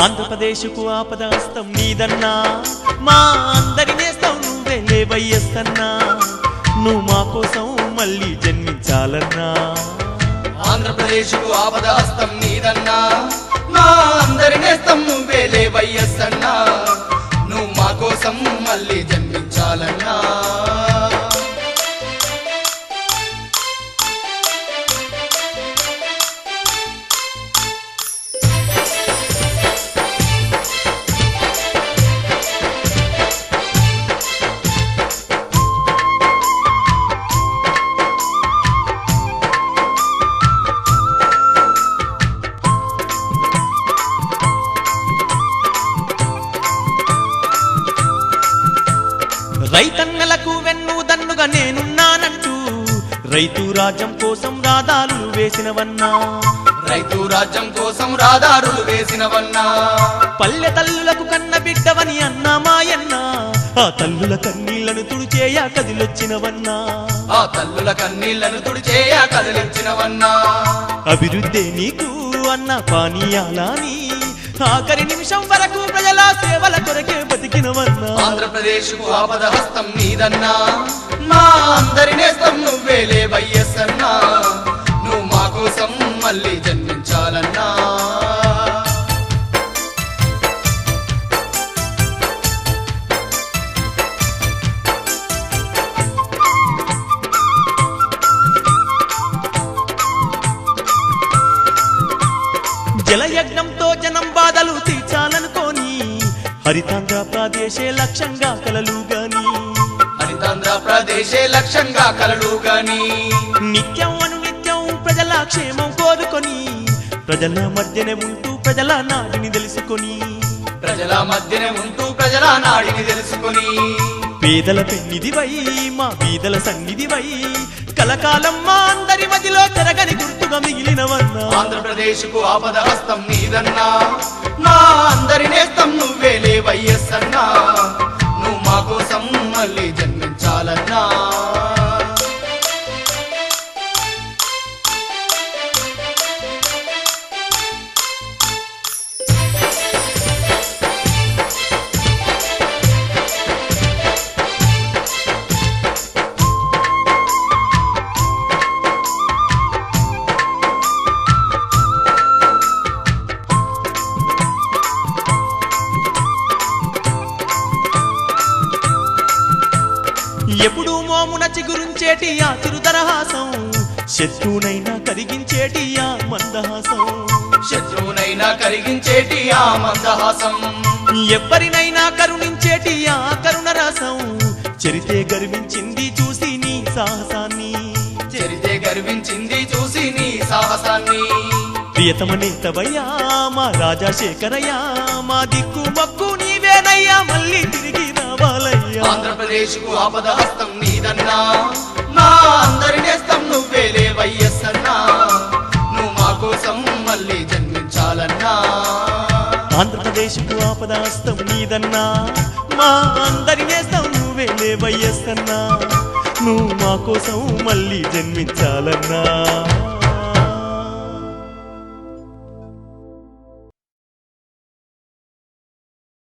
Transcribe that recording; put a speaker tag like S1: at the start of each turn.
S1: ఆంధ్రప్రదేశ్కు ఆపదాస్తం నీదన్నా మా అందరి నేస్తం నువ్వే లేవయ్యస్తన్నా నువ్వు మా కోసం మళ్ళీ జన్మించాలన్నా
S2: ఆంధ్రప్రదేశ్కు ఆపదాస్తం నీదన్నా మా అందరి నేస్తం నువ్వే లేవయ్యస్తన్నా నువ్వు మా కోసం మళ్ళీ జన్మించాలన్నా
S1: రైతన్నలకు వెన్నుదన్నుగా నేనున్నానంటూ రైతు రాజ్యం కోసం రాధాలు వేసినవన్నా
S2: రైతు రాజ్యం కోసం రాధారులు వేసినవన్నా
S1: పల్లె తల్లులకు కన్న బిడ్డవని అన్నా మాయన్న ఆ తల్లుల కన్నీళ్లను తుడిచేయ కదిలొచ్చినవన్నా
S2: ఆ తల్లుల కన్నీళ్లను తుడిచేయ కదిలించినవన్నా
S1: అభివృద్ధి నీకు అన్న పానీయాలని ఆఖరి నిమిషం వరకు ప్రజల సేవల కొరకే బతికినవన్నా
S2: ఆంధ్రప్రదేశ్కు ఆపదహస్తం నీదన్నా మా అందరి నేస్తం నువ్వే లేవయ్యసన్నా నువ్వు మా కోసం మళ్ళీ జన్మించాలన్నా
S1: జలయజ్ఞంతో జనం బాధలు తీర్చాలనుకోని హరితాంధ్ర ప్రదేశే లక్ష్యంగా కలలు గాని
S2: హరితాంధ్ర ప్రదేశే లక్ష్యంగా కలలు గాని
S1: నిత్యం అనునిత్యం ప్రజల క్షేమం కోరుకొని ప్రజల మధ్యనే ఉంటూ ప్రజల నాడిని తెలుసుకొని
S2: ప్రజల మధ్యనే ఉంటూ ప్రజల నాడిని తెలుసుకొని
S1: పేదల పెన్నిదివై మా బీదల సన్నిధివై కలకాలం మా అందరి మదిలో చెరగని గుర్తుగా మిగిలినవన్నా
S2: ఆంధ్రప్రదేశ్కు ఆపదహస్తం నీదన్నా మా అందరి నేస్తం నువ్వే లేవయ్యసన్నా నువ్వు మా కోసం మళ్ళీ జన్మించాలన్నా
S1: ఎప్పుడు మోమున చిగురుంచేటి ఆ చిరుదరహాసం శత్రువునైనా కరిగించేటి ఆ మందహాసం
S2: శత్రువునైనా కరిగించేటి ఆ మందహాసం
S1: ఎవరినైనా కరుణించేటి ఆ కరుణ రసం చరితే గర్వించింది చూసి నీ సాహసాన్ని
S2: చరితే గర్వించింది చూసి నీ సాహసాన్ని
S1: ప్రియతమ నేతవయ్యా మా రాజశేఖరయ్యా మా దిక్కు మక్కు నీవేనయ్యా మళ్ళీ తిరిగి రావాలయ్యా
S2: ఆంధ్రప్రదేశ్కు ఆపదహస్తం నీదన్నా మా అందరి నేస్తం నువ్వే లేవయ్యసన్నా నువ్వు మా కోసం మళ్ళీ జన్మించాలన్నా
S1: ఆంధ్రప్రదేశ్కు ఆపదాస్తం నీదన్నా మా అందరి నేస్తం నువ్వే లేవయ్యస్తన్నా నువ్వు మా కోసం మళ్ళీ జన్మించాలన్నా